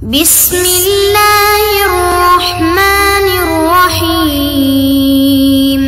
بسم اللہ الرحمن الرحیم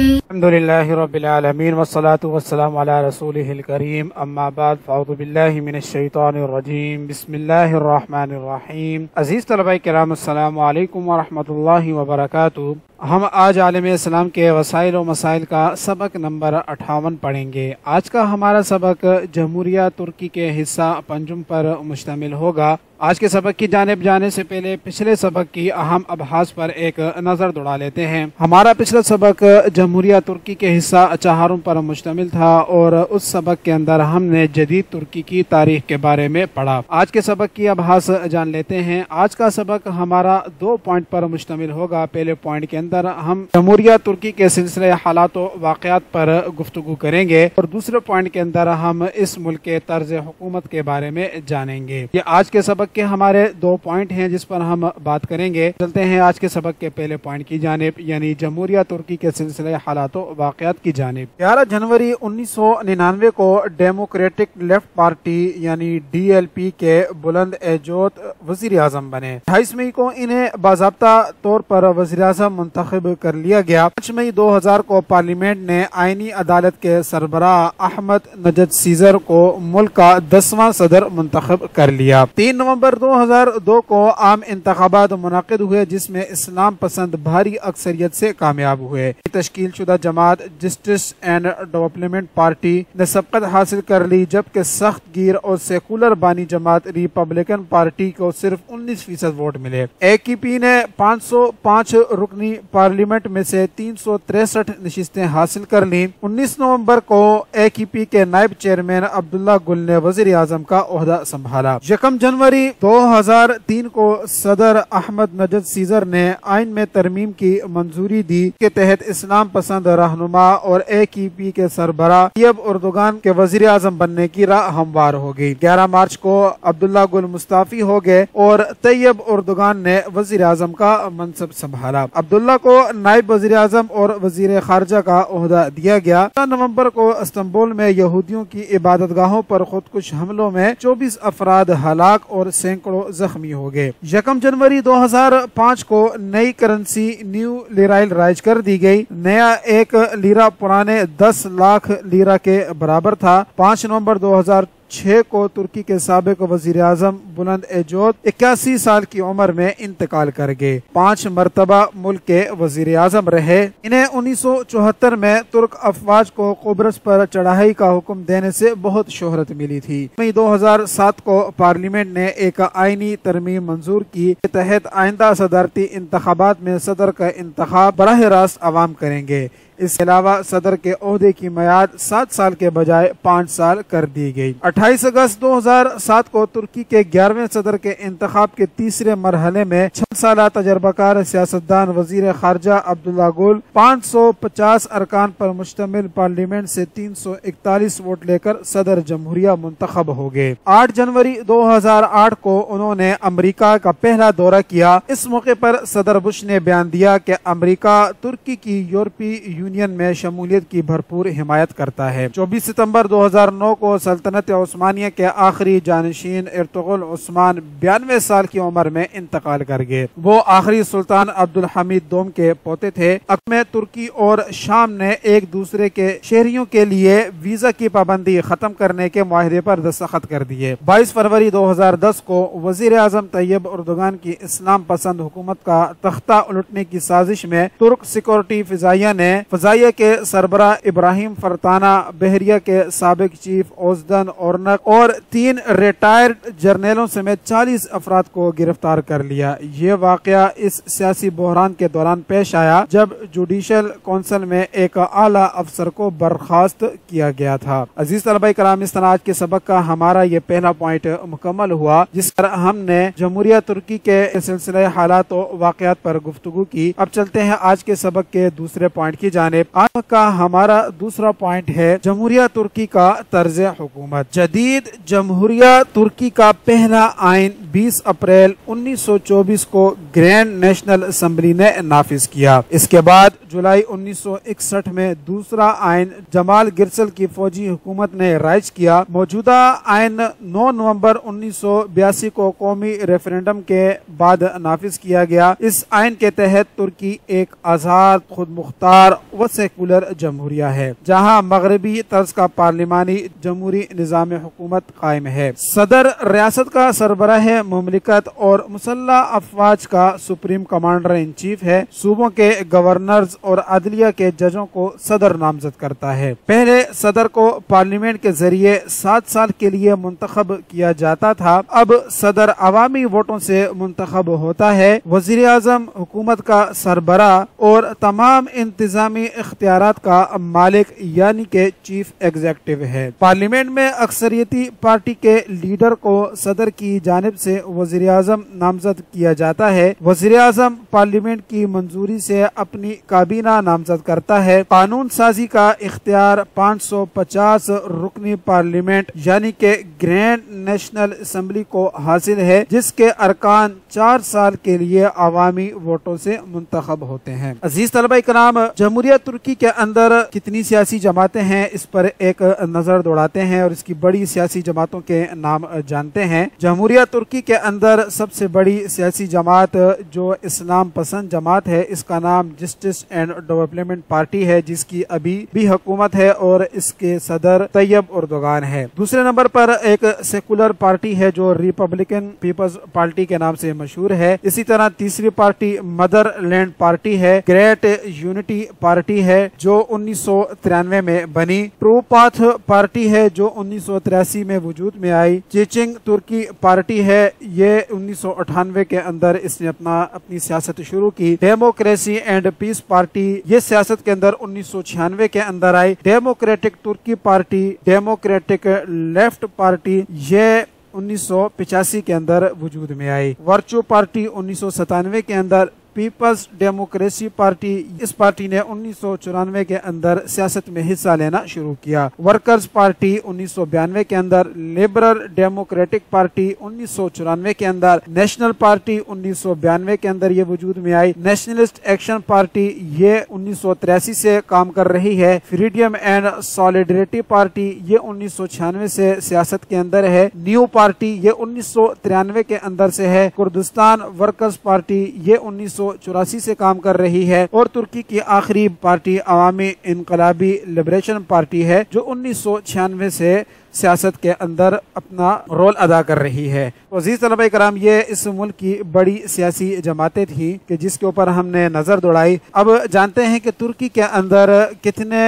الحمدللہ رب العالمین والصلاة والسلام علی رسولہ الکریم اما بعد فاعوذ باللہ من الشیطان الرجیم بسم اللہ الرحمن الرحیم۔ عزیز طلبہ کرام السلام علیکم ورحمۃ اللہ وبرکاتہ۔ ہم آج عالم اسلام کے وسائل و مسائل کا سبق نمبر 58 پڑھیں گے۔ آج کا ہمارا سبق جمہوریہ ترکی کے حصہ پنجم پر مشتمل ہوگا۔ آج کے سبق کی جانب جانے سے پہلے پچھلے سبق کی اہم ابحاث پر ایک نظر دوڑا لیتے ہیں۔ ہمارا پچھلا سبق جمہوریہ ترکی کے حصہ چہارم پر مشتمل تھا اور اس سبق کے اندر ہم نے جدید ترکی کی تاریخ کے بارے میں پڑھا۔ آج کے سبق کی ابحاث جان لیتے ہیں۔ آج کا سبق ہمارا 2 پوائنٹ پر مشتمل ہوگا۔ پہلے پوائنٹ کے اندر ہم جمہوریہ ترکی کے سلسلے حالات و واقعات پر گفتگو کریں گے اور دوسرے پوائنٹ کے اندر ہم اس ملک کے طرز حکومت کے بارے میں جانیں گے۔ یہ آج کے سبق کے ہمارے 2 پوائنٹ ہیں جس پر ہم بات کریں گے۔ چلتے ہیں آج کے سبق کے پہلے پوائنٹ کی جانب، یعنی جمہوریہ ترکی کے سلسلے حالات و واقعات کی جانب۔ 11 جنوری 1999 کو ڈیموکریٹک لیفٹ پارٹی یعنی DLP کے بلند ایجوت وزیر اعظم بنے۔ 28 مئی کو انہیں باضابطہ طور پر وزیر اعظم منتخب کر لیا گیا۔ 5 مئی 2000 کو پارلیمنٹ نے آئینی عدالت کے سربراہ احمد نجد سیزر کو ملک کا 10واں صدر منتخب کر لیا۔ 3 نومبر 2002 کو عام انتخابات منعقد ہوئے جس میں اسلام پسند بھاری اکثریت سے کامیاب ہوئے۔ تشکیل شدہ جماعت جسٹس اینڈ ڈیولپمنٹ پارٹی نے سبقت حاصل کر لی، جبکہ سخت گیر اور سیکولر بانی جماعت ریپبلکن پارٹی کو صرف 19% ووٹ ملے۔ AKP نے 505 رکنی پارلیمنٹ میں سے 363 نشستیں حاصل کر لیں۔ 19 نومبر کو AKP کے نائب چیئرمین عبداللہ گل نے وزیر اعظم کا عہدہ سنبھالا۔ 1 جنوری 2003 کو صدر احمد نجد سیزر نے آئین میں ترمیم کی منظوری دی کے تحت اسلام پسند رہنما اور AKP کے سربراہ طیب اردوغان کے وزیر اعظم بننے کی راہ ہموار ہو گئی۔ 11 مارچ کو عبداللہ گل مستعفی ہو گئے اور طیب اردوغان نے وزیر اعظم کا منصب سنبھالا۔ عبداللہ کو نائب وزیر اعظم اور وزیر خارجہ کا عہدہ دیا گیا۔ 9 نومبر کو استنبول میں یہودیوں کی عبادت گاہوں پر خودکش حملوں میں 24 افراد ہلاک اور سینکڑوں زخمی ہو گئے۔ 1 جنوری 2005 کو نئی کرنسی نیو لیرائل رائج کر دی گئی۔ نیا 1 لیرہ پرانے 10 لاکھ لیرہ کے برابر تھا۔ 5 نومبر 2006 کو ترکی کے سابق وزیر اعظم بلند ایجوت 81 سال کی عمر میں انتقال کر گئے۔ 5 مرتبہ ملک کے وزیر اعظم رہے۔ انہیں 1974 میں ترک افواج کو قبرص پر چڑھائی کا حکم دینے سے بہت شہرت ملی تھی۔ مئی 2007 کو پارلیمنٹ نے ایک آئینی ترمیم منظور کی کے تحت آئندہ صدارتی انتخابات میں صدر کا انتخاب براہ راست عوام کریں گے۔ اس کے علاوہ صدر کے عہدے کی میعاد 7 سال کے بجائے 5 سال کر دی گئی۔ 28 اگست 2007 کو ترکی کے 11ویں صدر کے انتخاب کے تیسرے مرحلے میں 6 سالہ تجربہ کار سیاستدان وزیر خارجہ عبداللہ گل 550 ارکان پر مشتمل پارلیمنٹ سے 341 ووٹ لے کر صدر جمہوریہ منتخب ہو گئے۔ 8 جنوری 2008 کو انہوں نے امریکہ کا پہلا دورہ کیا۔ اس موقع پر صدر بش نے بیان دیا کہ امریکہ ترکی کی یورپی یونین میں شمولیت کی بھرپور حمایت کرتا ہے۔ 24 ستمبر 2009 کو سلطنت عثمانیہ کے آخری جانشین ارطغرل عثمان 92 سال کی عمر میں انتقال کر گئے۔ وہ آخری سلطان عبدالحمید دوم کے پوتے تھے۔ میں ترکی اور شام نے ایک دوسرے کے شہریوں کے لیے ویزا کی پابندی ختم کرنے کے معاہدے پر دستخط کر دیے۔ 22 فروری 2010 کو وزیر اعظم طیب اردوغان کی اسلام پسند حکومت کا تختہ الٹنے کی سازش میں ترک سیکورٹی فضائیہ نے فضائیہ کے سربراہ ابراہیم فرتانہ، بحریہ کے سابق چیف اوزدن اورنک اور 3 ریٹائرڈ جرنیلوں سمیت 40 افراد کو گرفتار کر لیا۔ یہ واقعہ اس سیاسی بحران کے دوران پیش آیا جب جوڈیشل کونسل میں ایک اعلیٰ افسر کو برخاست کیا گیا تھا۔ عزیز طلبہ کرام، اس طرح آج کے سبق کا ہمارا یہ پہلا پوائنٹ مکمل ہوا جس پر ہم نے جمہوریہ ترکی کے سلسلے حالات و واقعات پر گفتگو کی۔ اب چلتے ہیں آج کے سبق کے دوسرے پوائنٹ کی جانب۔ آج کا ہمارا دوسرا پوائنٹ ہے جمہوریہ ترکی کا طرز حکومت۔ جدید جمہوریہ ترکی کا پہلا آئین 20 اپریل 1924 کو گرینڈ نیشنل اسمبلی نے نافذ کیا۔ اس کے بعد जुलाई 1961 में दूसरा आइन जमाल गिरसल की फौजी हुकूमत ने राइज किया। मौजूदा आइन 9 नवंबर 1982 को कौमी रेफरेंडम के बाद नाफिज किया गया। इस आइन के तहत तुर्की एक आजाद, खुद मुख्तार व सेकुलर जमहूरिया है, जहाँ मगरबी तर्ज का पार्लिमानी जमहूरी निज़ाम हुकूमत कायम है। सदर रियासत का सरबराह मुमलिकत और मुसल्ला अफवाज का सुप्रीम कमांडर इन चीफ है। सूबों के गवर्नर्स और अदलिया के जजों को सदर नामजद करता है। पहले सदर को पार्लियामेंट के जरिए 7 साल के लिए मुंतखब किया जाता था, अब सदर अवामी वोटों से मुंतखब होता है। वजीर आजम हुकूमत का सरबरा और तमाम इंतजामी इख्तियारात का मालिक यानी के चीफ एग्जीक्यूटिव है। पार्लियामेंट में अक्सरियती पार्टी के लीडर को सदर की जानिब से वजीर आजम नामजद किया जाता है। वजीर आजम पार्लियामेंट की मंजूरी से अपनी काबीना नामजद करता है। कानून साजी का इख्तियार 550 रुकनी पार्लियामेंट यानी के ग्रैंड नेशनल असेंबली को हासिल है, जिसके अरकान 4 साल के लिए अवामी वोटों से मुंतखब होते हैं। अजीज तलबा कराम, जमहूरिया तुर्की के अंदर कितनी सियासी जमातें हैं, इस पर एक नजर दौड़ाते हैं और इसकी बड़ी सियासी जमातों के नाम जानते हैं। जमहूरिया तुर्की के अंदर सबसे बड़ी सियासी जमात जो इस्लाम पसंद जमात है, इसका नाम जस्टिस एंड डेवलपमेंट पार्टी है, जिसकी अभी भी हुकूमत है और इसके सदर तैयब एर्दोगान है। दूसरे नंबर पर एक सेकुलर पार्टी है जो रिपब्लिकन पीपल्स पार्टी के नाम से मशहूर है। इसी तरह तीसरी पार्टी मदरलैंड पार्टी है। ग्रेट यूनिटी पार्टी है जो 1993 में बनी। ट्रू पाथ पार्टी है जो 1983 में वजूद में आई। चेचिंग तुर्की पार्टी है, ये 1998 के अंदर इसने अपनी सियासत शुरू की। डेमोक्रेसी एंड पीस पार्टी ये सियासत के अंदर 1996 के अंदर आई। डेमोक्रेटिक तुर्की पार्टी, डेमोक्रेटिक लेफ्ट पार्टी ये 1985 के अंदर वजूद में आई। वर्चू पार्टी 1997 के अंदर। पीपल्स डेमोक्रेसी पार्टी, इस पार्टी ने 1994 के अंदर सियासत में हिस्सा लेना शुरू किया। वर्कर्स पार्टी 1992 के अंदर। लिबरल डेमोक्रेटिक पार्टी 1994 के अंदर। नेशनल पार्टी 1992 के अंदर ये वजूद में आई। नेशनलिस्ट एक्शन पार्टी ये 1983 से काम कर रही है। फ्रीडम एंड सॉलिडरिटी पार्टी ये 1996 से सियासत के अंदर है। न्यू पार्टी ये 1993 के अंदर से है। कुर्दिस्तान वर्कर्स पार्टी ये 1984 से काम कर रही है। और तुर्की की आखिरी पार्टी अवामी इनकलाबी लिबरेशन पार्टी है जो 1996 से सियासत के अंदर अपना रोल अदा कर रही है। तो अजीज तलबा कराम, ये इस मुल्क की बड़ी सियासी जमातें थी कि जिसके ऊपर हमने नजर दौड़ाई। अब जानते हैं कि तुर्की के अंदर कितने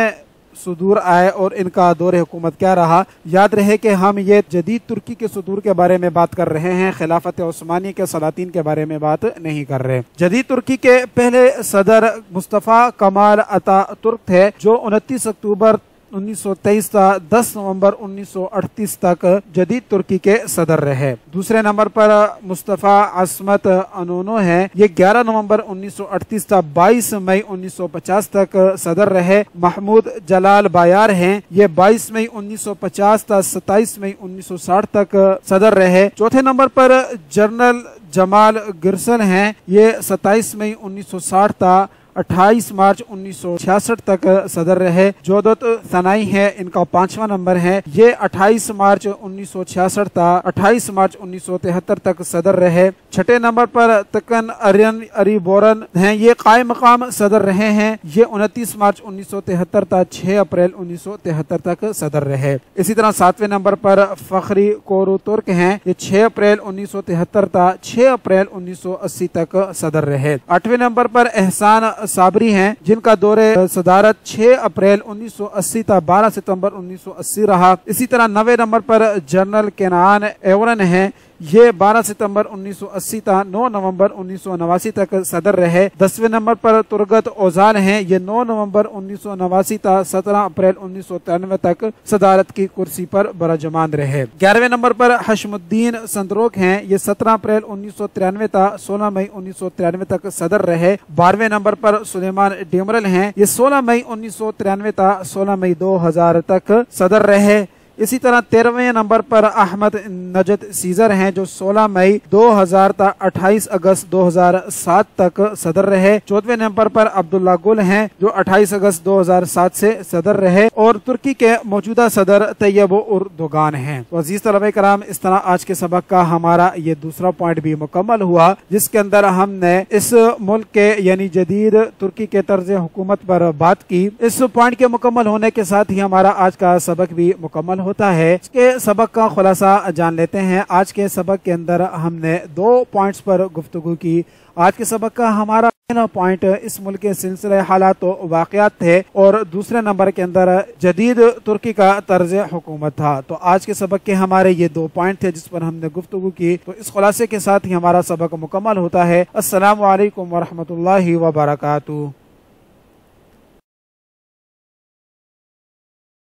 सुदूर आए और इनका दौर हुकूमत क्या रहा। याद रहे कि हम ये जदीद तुर्की के सुदूर के बारे में बात कर रहे हैं, खिलाफत उस्मानी के सलातीन के बारे में बात नहीं कर रहे। जदीद तुर्की के पहले सदर मुस्तफा कमाल अतातुर्क थे जो 29 अक्टूबर 1923 था 10 नवंबर 1938 तक जदीद तुर्की के सदर रहे। दूसरे नंबर पर मुस्तफा असमत अनोनो है, ये 11 नवंबर 1938 था 22 मई 1950 तक सदर रहे। महमूद जलाल बायार हैं, ये 22 मई 1950 था 27 मई 1960 तक सदर रहे। चौथे नंबर पर जनरल जमाल गिरसल हैं, ये 27 मई 1960 था 28 मार्च 1966 तक सदर रहे। जोदत सनाई है, इनका 5वां नंबर है, ये 28 मार्च 1966 था 28 मार्च 1973 तक सदर रहे। छठे नंबर पर तकन अरियन अरीबोरन हैं, ये कायम मकाम सदर रहे हैं, ये 29 मार्च 1973 था 6 अप्रैल 1973 तक सदर रहे। इसी तरह 7वें नंबर पर फखरी कोरुतुर्क हैं, ये 6 अप्रैल 1973 था 6 अप्रैल 1980 तक सदर रहे। 8वें नंबर पर एहसान साबरी हैं, जिनका दौरे सदारत 6 अप्रैल 1980 था 12 सितंबर 1980 रहा। इसी तरह 9वें नंबर पर जनरल केनान एवरन हैं, ये 12 सितंबर 1980 था 9 नवंबर 1989 तक सदर रहे। 10वें नंबर पर तुर्गत ओजान हैं, ये 9 नवंबर 1989 था 17 अप्रैल 1993 तक सदारत की कुर्सी पर बराजमान रहे। 11वें नंबर पर हशमुद्दीन संदरोक हैं, ये 17 अप्रैल 1993 था 16 मई 1993 तक सदर रहे। 12वें नंबर पर सुलेमान डेमरल हैं, ये 16 मई 1993 था 16 मई 2000 तक सदर रहे। इसी तरह 13वें नंबर पर अहमद नजद सीजर हैं जो 16 मई 2000 तक 28 अगस्त 2007 तक सदर रहे। 14वें नंबर पर अब्दुल्ला गुल हैं जो 28 अगस्त 2007 से सदर रहे और तुर्की के मौजूदा सदर तैयब उर्दोगान हैं। तो अजीज तलबा कराम, इस तरह आज के सबक का हमारा ये दूसरा पॉइंट भी मुकम्मल हुआ, जिसके अंदर हमने इस मुल्क के यानी जदीद तुर्की के तर्ज हुकूमत पर बात की। इस पॉइंट के मुकम्मल होने के साथ ही हमारा आज का सबक भी मुकम्मल होता है। इसके सबक का खुलासा जान लेते हैं। आज के सबक के अंदर हमने 2 पॉइंट्स पर गुफ्तगू की। आज के सबक का हमारा पहला पॉइंट इस मुल्क के सिलसिले हालात तो वाक़यात थे और दूसरे नंबर के अंदर जदीद तुर्की का तर्ज हुकूमत था। तो आज के सबक के हमारे ये 2 पॉइंट थे जिस पर हमने गुफ्तगू की। तो इस खुलासे के साथ ही हमारा सबक मुकम्मल होता है। अस्सलामु अलैकुम व रहमतुल्लाहि व बरकातुहू।